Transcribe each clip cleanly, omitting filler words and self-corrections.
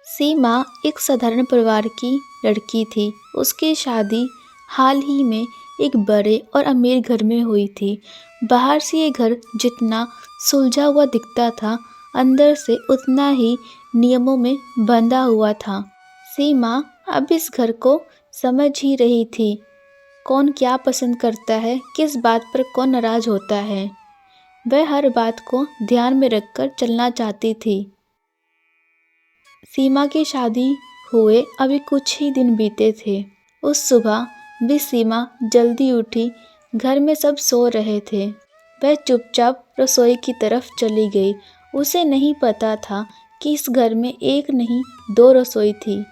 सीमा एक साधारण परिवार की लड़की थी। उसकी शादी हाल ही में एक बड़े और अमीर घर में हुई थी। बाहर से ये घर जितना सुलझा हुआ दिखता था, अंदर से उतना ही नियमों में बंधा हुआ था। सीमा अब इस घर को समझ ही रही थी। कौन क्या पसंद करता है, किस बात पर कौन नाराज होता है, वह हर बात को ध्यान में रखकर चलना चाहती थी। सीमा की शादी हुए अभी कुछ ही दिन बीते थे। उस सुबह भी सीमा जल्दी उठी। घर में सब सो रहे थे। वह चुपचाप रसोई की तरफ चली गई। उसे नहीं पता था कि इस घर में एक नहीं दो रसोई थी।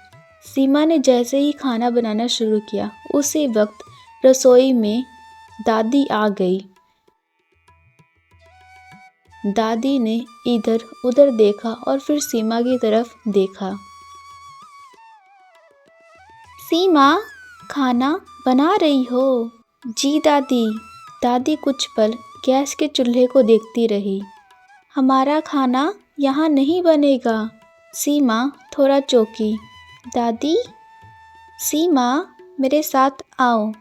सीमा ने जैसे ही खाना बनाना शुरू किया, उसी वक्त रसोई में दादी आ गई। दादी ने इधर उधर देखा और फिर सीमा की तरफ देखा। सीमा, खाना बना रही हो? जी दादी। दादी कुछ पल गैस के चूल्हे को देखती रही। हमारा खाना यहाँ नहीं बनेगा। सीमा थोड़ा चौंकी। दादी? सीमा, मेरे साथ आओ।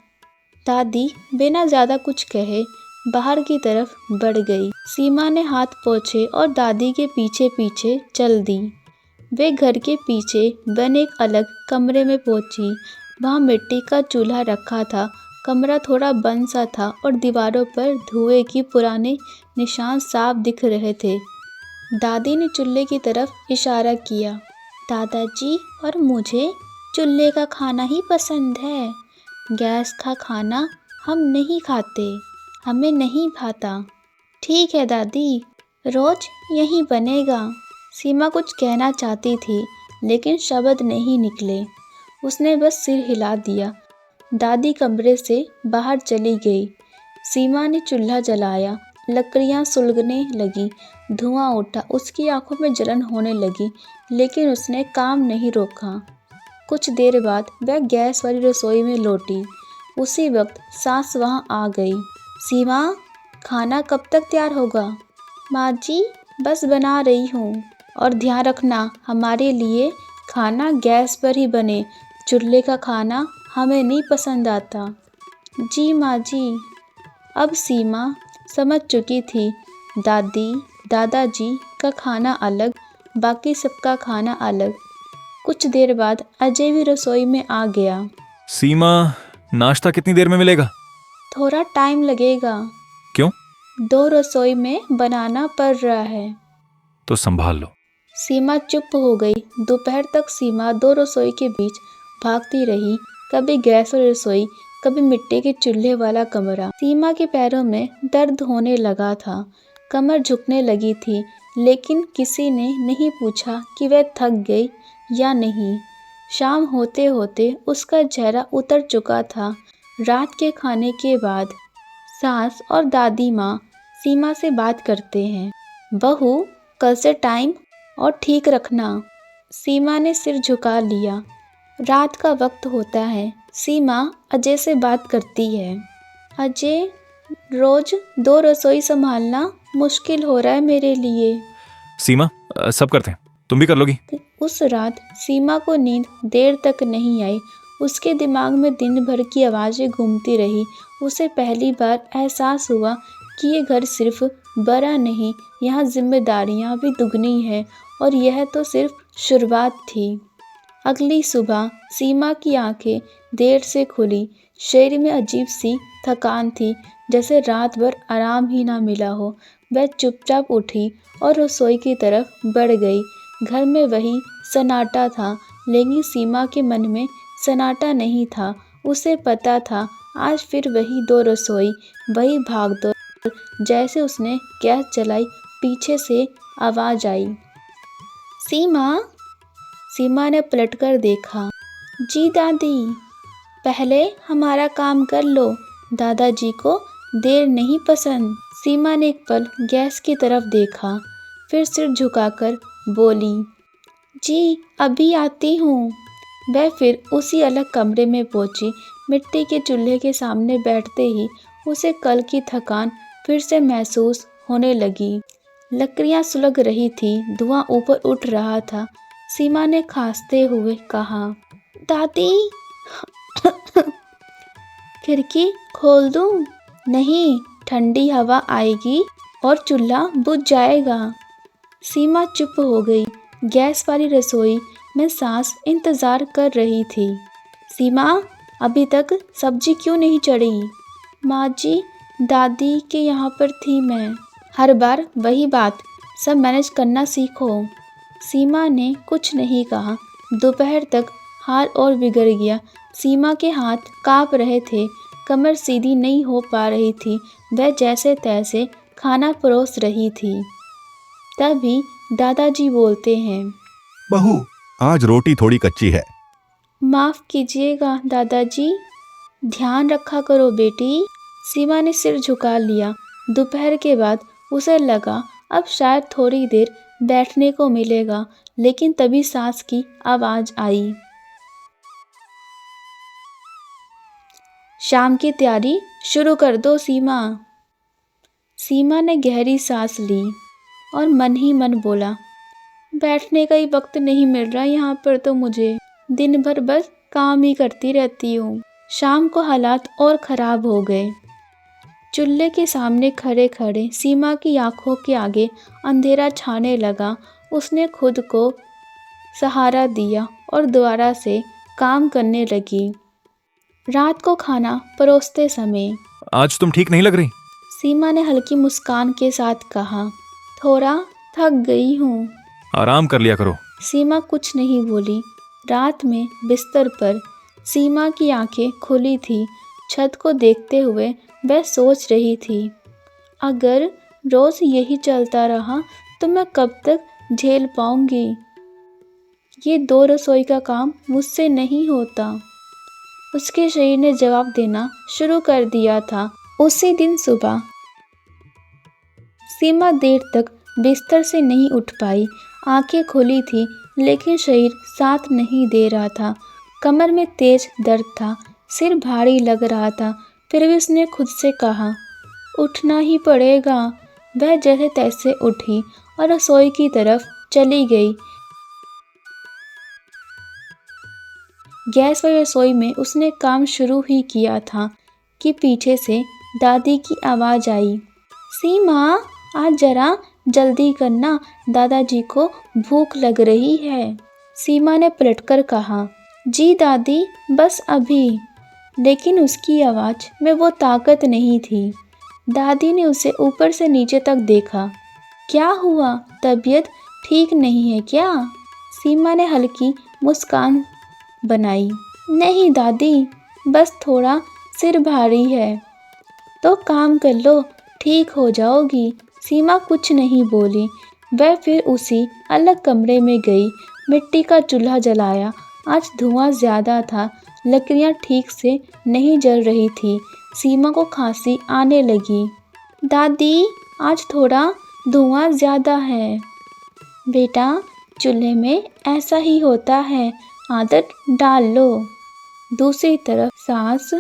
दादी बिना ज़्यादा कुछ कहे बाहर की तरफ बढ़ गई। सीमा ने हाथ पोंछे और दादी के पीछे पीछे चल दी। वे घर के पीछे बने एक अलग कमरे में पहुंची। वहां मिट्टी का चूल्हा रखा था। कमरा थोड़ा बंद सा था और दीवारों पर धुएं की पुराने निशान साफ दिख रहे थे। दादी ने चूल्हे की तरफ इशारा किया। दादाजी और मुझे चूल्हे का खाना ही पसंद है। गैस का खाना हम नहीं खाते, हमें नहीं भाता। ठीक है दादी, रोज यही बनेगा। सीमा कुछ कहना चाहती थी, लेकिन शब्द नहीं निकले। उसने बस सिर हिला दिया। दादी कमरे से बाहर चली गई। सीमा ने चूल्हा जलाया। लकड़ियां सुलगने लगी। धुआं उठा। उसकी आंखों में जलन होने लगी, लेकिन उसने काम नहीं रोका। कुछ देर बाद वह गैस वाली रसोई में लौटी। उसी वक्त सास वहां आ गई। सीमा, खाना कब तक तैयार होगा? माँ जी, बस बना रही हूँ। और ध्यान रखना, हमारे लिए खाना गैस पर ही बने। चूल्हे का खाना हमें नहीं पसंद आता। जी माँ जी। अब सीमा समझ चुकी थी। दादी दादाजी का खाना अलग, बाकी सबका खाना अलग। कुछ देर बाद अजय भी रसोई में आ गया। सीमा, नाश्ता कितनी देर में मिलेगा? थोड़ा टाइम लगेगा। क्यों? 2 रसोई में बनाना पड़ रहा है। तो संभाल लो। सीमा चुप हो गई। दोपहर तक सीमा 2 रसोई के बीच भागती रही। कभी गैस वाली रसोई, कभी मिट्टी के चूल्हे वाला कमरा। सीमा के पैरों में दर्द होने लगा था। कमर झुकने लगी थी, लेकिन किसी ने नहीं पूछा कि वह थक गई या नहीं। शाम होते होते उसका चेहरा उतर चुका था। रात के खाने के बाद सास और दादी माँ सीमा से बात करते हैं। बहू, कल से टाइम और ठीक रखना। सीमा ने सिर झुका लिया। रात का वक्त होता है। सीमा अजय से बात करती है। अजय, रोज 2 रसोई संभालना मुश्किल हो रहा है मेरे लिए। सीमा, सब करते हैं, तुम भी कर लोगी। उस रात सीमा को नींद देर तक नहीं आई। उसके दिमाग में दिन भर की आवाज़ें घूमती रही। उसे पहली बार एहसास हुआ कि ये घर सिर्फ बड़ा नहीं, यहाँ जिम्मेदारियाँ भी दुगनी हैं, और यह तो सिर्फ शुरुआत थी। अगली सुबह सीमा की आंखें देर से खुली। शरीर में अजीब सी थकान थी, जैसे रात भर आराम ही ना मिला हो। वह चुपचाप उठी और रसोई की तरफ बढ़ गई। घर में वही सन्नाटा था, लेकिन सीमा के मन में सन्नाटा नहीं था। उसे पता था आज फिर वही 2 रसोई, वही भागदौड़। जैसे उसने गैस जलाई, पीछे से आवाज़ आई। सीमा। सीमा ने पलटकर देखा। जी दादी। पहले हमारा काम कर लो, दादाजी को देर नहीं पसंद। सीमा ने एक पल गैस की तरफ देखा, फिर सिर झुकाकर बोली, जी अभी आती हूँ। वह फिर उसी अलग कमरे में पहुंची। मिट्टी के चूल्हे के सामने बैठते ही उसे कल की थकान फिर से महसूस होने लगी। लकड़ियां सुलग रही थी, धुआं ऊपर उठ रहा था। सीमा ने खांसते हुए कहा। दादी, खिड़की खोल दूं? नहीं, ठंडी हवा आएगी और चूल्हा बुझ जाएगा। सीमा चुप हो गई। गैस वाली रसोई में सास इंतजार कर रही थी। सीमा, अभी तक सब्जी क्यों नहीं चढ़ी? माँ जी, दादी के यहाँ पर थी मैं। हर बार वही बात, सब मैनेज करना सीखो। सीमा ने कुछ नहीं कहा। दोपहर तक हाल और बिगड़ गया। सीमा के हाथ कांप रहे थे, कमर सीधी नहीं हो पा रही थी। वह जैसे तैसे खाना परोस रही थी। तभी दादाजी बोलते हैं। बहू, आज रोटी थोड़ी कच्ची है। माफ़ कीजिएगा दादाजी, ध्यान रखा करो बेटी। सीमा ने सिर झुका लिया। दोपहर के बाद उसे लगा अब शायद थोड़ी देर बैठने को मिलेगा, लेकिन तभी सास की आवाज़ आई। शाम की तैयारी शुरू कर दो सीमा। सीमा ने गहरी सांस ली और मन ही मन बोला, बैठने का ही वक्त नहीं मिल रहा यहाँ पर तो मुझे। दिन भर बस काम ही करती रहती हूँ। शाम को हालात और ख़राब हो गए। चूल्हे के सामने खड़े खड़े सीमा की आंखों के आगे अंधेरा छाने लगा। उसने खुद को सहारा दिया और दोबारा से काम करने लगी। रात को खाना परोसते समय आज तुम ठीक नहीं लग रही। सीमा ने हल्की मुस्कान के साथ कहा, थोड़ा थक गई हूँ। आराम कर लिया करो। सीमा कुछ नहीं बोली। रात में बिस्तर पर सीमा की आंखें खुली थी। छत को देखते हुए वह सोच रही थी, अगर रोज़ यही चलता रहा तो मैं कब तक झेल पाऊंगी। ये 2 रसोई का काम मुझसे नहीं होता। उसके शरीर ने जवाब देना शुरू कर दिया था। उसी दिन सुबह सीमा देर तक बिस्तर से नहीं उठ पाई। आंखें खुली थी लेकिन शरीर साथ नहीं दे रहा था। कमर में तेज दर्द था, सिर भारी लग रहा था। फिर भी उसने खुद से कहा, उठना ही पड़ेगा। वह जैसे तैसे उठी और रसोई की तरफ चली गई। गैस वाली रसोई में उसने काम शुरू ही किया था कि पीछे से दादी की आवाज़ आई, सीमा, आज जरा जल्दी करना, दादाजी को भूख लग रही है। सीमा ने पलटकर कहा, जी दादी, बस अभी। लेकिन उसकी आवाज़ में वो ताकत नहीं थी। दादी ने उसे ऊपर से नीचे तक देखा। क्या हुआ, तबीयत ठीक नहीं है क्या? सीमा ने हल्की मुस्कान बनाई। नहीं दादी, बस थोड़ा सिर भारी है। तो काम कर लो, ठीक हो जाओगी। सीमा कुछ नहीं बोली। वह फिर उसी अलग कमरे में गई। मिट्टी का चूल्हा जलाया। आज धुआं ज़्यादा था, लकड़ियाँ ठीक से नहीं जल रही थी। सीमा को खांसी आने लगी। दादी, आज थोड़ा धुआं ज़्यादा है। बेटा, चूल्हे में ऐसा ही होता है, आदत डाल लो। दूसरी तरफ सास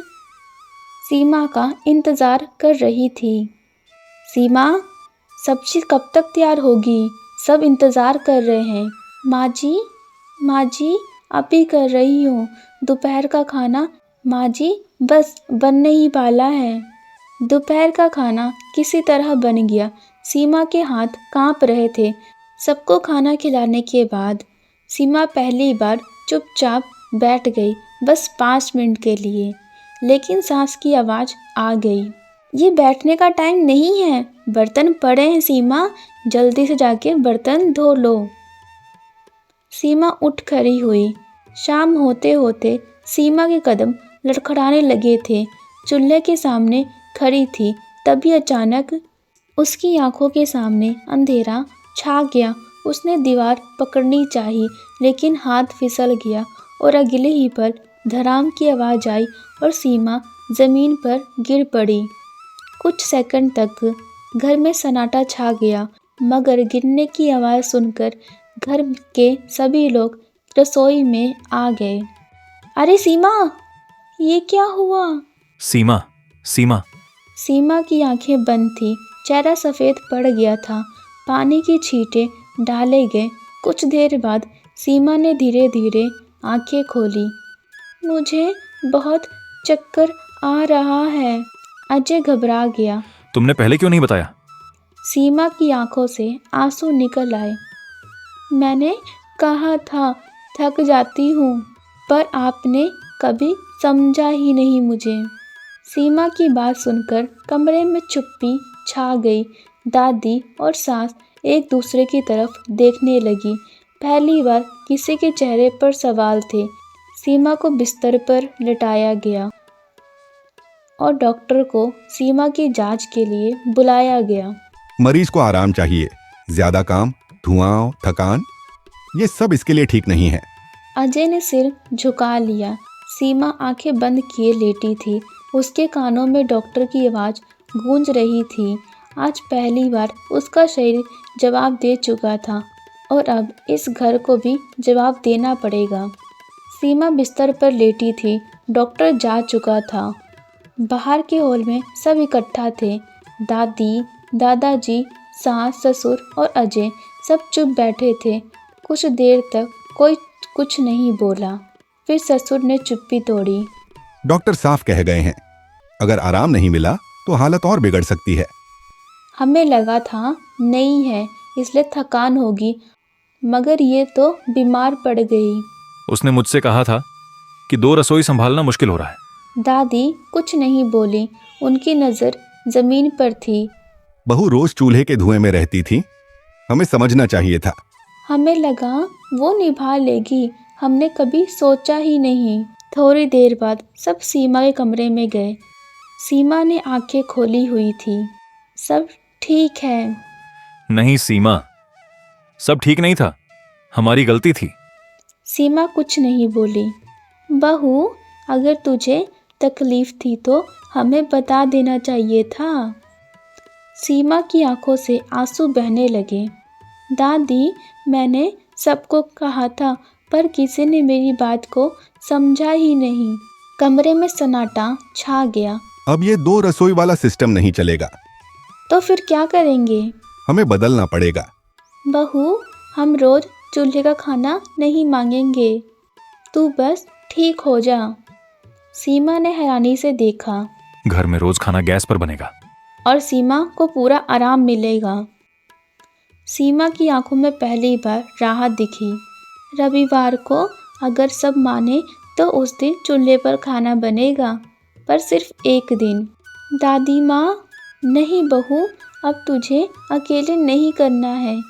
सीमा का इंतज़ार कर रही थी। सीमा, सब्जी कब तक तैयार होगी? सब इंतज़ार कर रहे हैं। माँ जी, अभी कर रही हूँ। दोपहर का खाना माँ जी, बस बनने ही वाला है। दोपहर का खाना किसी तरह बन गया। सीमा के हाथ कांप रहे थे। सबको खाना खिलाने के बाद सीमा पहली बार चुपचाप बैठ गई, बस 5 मिनट के लिए। लेकिन सास की आवाज़ आ गई, ये बैठने का टाइम नहीं है, बर्तन पड़े हैं सीमा, जल्दी से जाके बर्तन धो लो। सीमा उठ खड़ी हुई। शाम होते होते सीमा के कदम लड़खड़ाने लगे थे। चूल्हे के सामने खड़ी थी, तभी अचानक उसकी आंखों के सामने अंधेरा छा गया। उसने दीवार पकड़नी चाही, लेकिन हाथ फिसल गया और अगले ही पल धड़ाम की आवाज़ आई और सीमा ज़मीन पर गिर पड़ी। कुछ सेकंड तक घर में सन्नाटा छा गया, मगर गिरने की आवाज़ सुनकर घर के सभी लोग रसोई में आ गए। अरे सीमा, ये क्या हुआ? सीमा, सीमा। सीमा की आंखें बंद थी, चेहरा सफ़ेद पड़ गया था। पानी की छींटे डाले गए। कुछ देर बाद सीमा ने धीरे धीरे आंखें खोली। मुझे बहुत चक्कर आ रहा है। अजय घबरा गया। तुमने पहले क्यों नहीं बताया? सीमा की आंखों से आंसू निकल आए। मैंने कहा था थक जाती हूँ, पर आपने कभी समझा ही नहीं मुझे। सीमा की बात सुनकर कमरे में चुप्पी छा गई। दादी और सास एक दूसरे की तरफ देखने लगी। पहली बार किसी के चेहरे पर सवाल थे। सीमा को बिस्तर पर लिटाया गया और डॉक्टर को सीमा की जांच के लिए बुलाया गया। मरीज को आराम चाहिए। ज्यादा काम, धुआं, थकान, ये सब इसके लिए ठीक नहीं है। अजय ने सिर झुका लिया। सीमा आंखें बंद किए लेटी थी। उसके कानों में डॉक्टर की आवाज़ गूंज रही थी। आज पहली बार उसका शरीर जवाब दे चुका था और अब इस घर को भी जवाब देना पड़ेगा। सीमा बिस्तर पर लेटी थी। डॉक्टर जा चुका था। बाहर के हॉल में सब इकट्ठा थे। दादी, दादाजी, सास, ससुर और अजय सब चुप बैठे थे। कुछ देर तक कोई कुछ नहीं बोला। फिर ससुर ने चुप्पी तोड़ी। डॉक्टर साफ कह गए हैं, अगर आराम नहीं मिला तो हालत और बिगड़ सकती है। हमें लगा था नहीं है इसलिए थकान होगी, मगर ये तो बीमार पड़ गई। उसने मुझसे कहा था कि 2 रसोई संभालना मुश्किल हो रहा है। दादी कुछ नहीं बोली। उनकी नज़र जमीन पर थी। बहू रोज चूल्हे के धुएं में रहती थी, हमें समझना चाहिए था। हमें लगा वो निभा लेगी। हमने कभी सोचा ही नहीं। थोड़ी देर बाद सब सीमा के कमरे में गए। सीमा ने आंखें खोली हुई थी। सब ठीक है। नहीं सीमा, सब ठीक नहीं था, हमारी गलती थी। सीमा कुछ नहीं बोली। बहू, अगर तुझे तकलीफ थी तो हमें बता देना चाहिए था। सीमा की आंखों से आंसू बहने लगे। दादी, मैंने सबको कहा था, पर किसी ने मेरी बात को समझा ही नहीं। कमरे में सन्नाटा छा गया। अब ये 2 रसोई वाला सिस्टम नहीं चलेगा। तो फिर क्या करेंगे? हमें बदलना पड़ेगा। बहू, हम रोज चूल्हे का खाना नहीं मांगेंगे। तू बस ठीक हो जा। सीमा ने हैरानी से देखा। घर में रोज खाना गैस पर बनेगा और सीमा को पूरा आराम मिलेगा। सीमा की आंखों में पहली बार राहत दिखी। रविवार को अगर सब माने तो उस दिन चूल्हे पर खाना बनेगा, पर सिर्फ एक दिन। दादी माँ, नहीं बहू, अब तुझे अकेले नहीं करना है।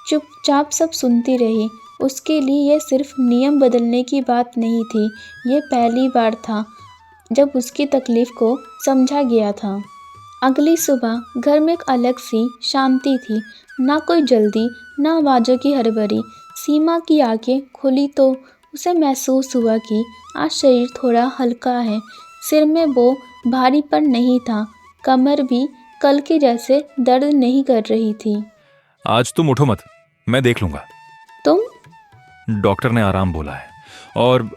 चुपचाप सब सुनती रही। उसके लिए यह सिर्फ नियम बदलने की बात नहीं थी। ये पहली बार था जब उसकी तकलीफ को समझा गया था। अगली सुबह घर में एक अलग सी शांति थी। ना कोई जल्दी, ना आवाज़ों की हड़बड़ी। सीमा की आंखें खुली तो उसे महसूस हुआ कि आज शरीर थोड़ा हल्का है। सिर में वो भारीपन नहीं था। कमर भी कल के जैसे दर्द नहीं कर रही थी। आज तुम उठो मत, मैं देख लूंगा। तुम? डॉक्टर ने आराम बोला है और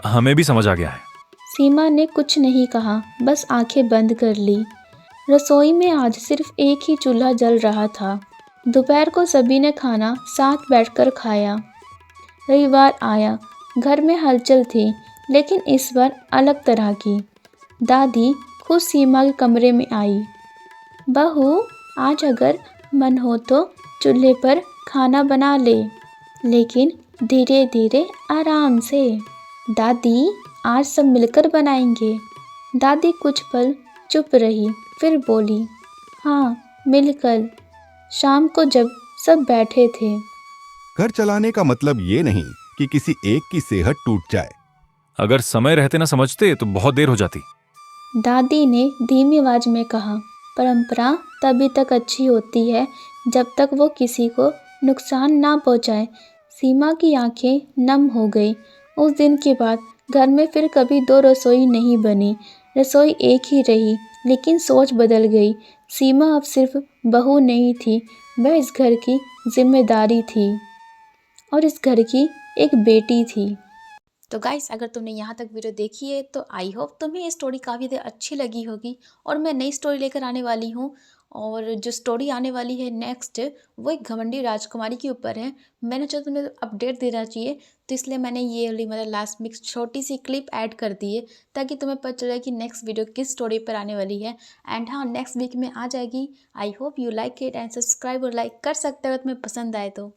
हमें भी समझ आ गया है। सीमा ने कुछ नहीं कहा, बस आंखें बंद कर ली। रसोई में आज सिर्फ एक ही चूल्हा जल रहा था। दोपहर को सभी ने खाना साथ बैठकर खाया। रविवार आया। घर में हलचल थी, लेकिन इस बार अलग तरह की। दादी खुद सीमा के कमरे में आई। बहू, आज अगर मन हो तो चूल्हे पर खाना बना ले, लेकिन धीरे धीरे आराम से। दादी, आज सब मिलकर बनाएंगे। दादी कुछ पल चुप रही, फिर बोली, हाँ, मिलकर। शाम को जब सब बैठे थे। घर चलाने का मतलब ये नहीं कि किसी एक की सेहत टूट जाए। अगर समय रहते ना समझते तो बहुत देर हो जाती। दादी ने धीमी आवाज में कहा, परंपरा तभी तक अच्छी होती है जब तक वो किसी को नुकसान ना पहुंचाए। सीमा की आंखें नम हो गई। उस दिन के बाद घर में फिर कभी 2 रसोई नहीं बनी। रसोई एक ही रही, लेकिन सोच बदल गई। सीमा अब सिर्फ बहू नहीं थी, वह इस घर की जिम्मेदारी थी और इस घर की एक बेटी थी। तो गाइस, अगर तुमने यहाँ तक वीडियो देखी है तो आई होप तुम्हें ये स्टोरी काफ़ी ज़्यादा अच्छी लगी होगी और मैं नई स्टोरी लेकर आने वाली हूँ। और जो स्टोरी आने वाली है नेक्स्ट वो एक घमंडी राजकुमारी के ऊपर है। मैंने सोचा तुम्हें अपडेट देना चाहिए, तो इसलिए मैंने ये वाली मतलब लास्ट में एक छोटी सी क्लिप ऐड कर दी है ताकि तुम्हें पता चले कि नेक्स्ट वीडियो किस स्टोरी पर आने वाली है। एंड हाँ, नेक्स्ट वीक में आ जाएगी। I hope you like it and subscribe और लाइक कर सकते हो अगर तुम्हें पसंद आए तो।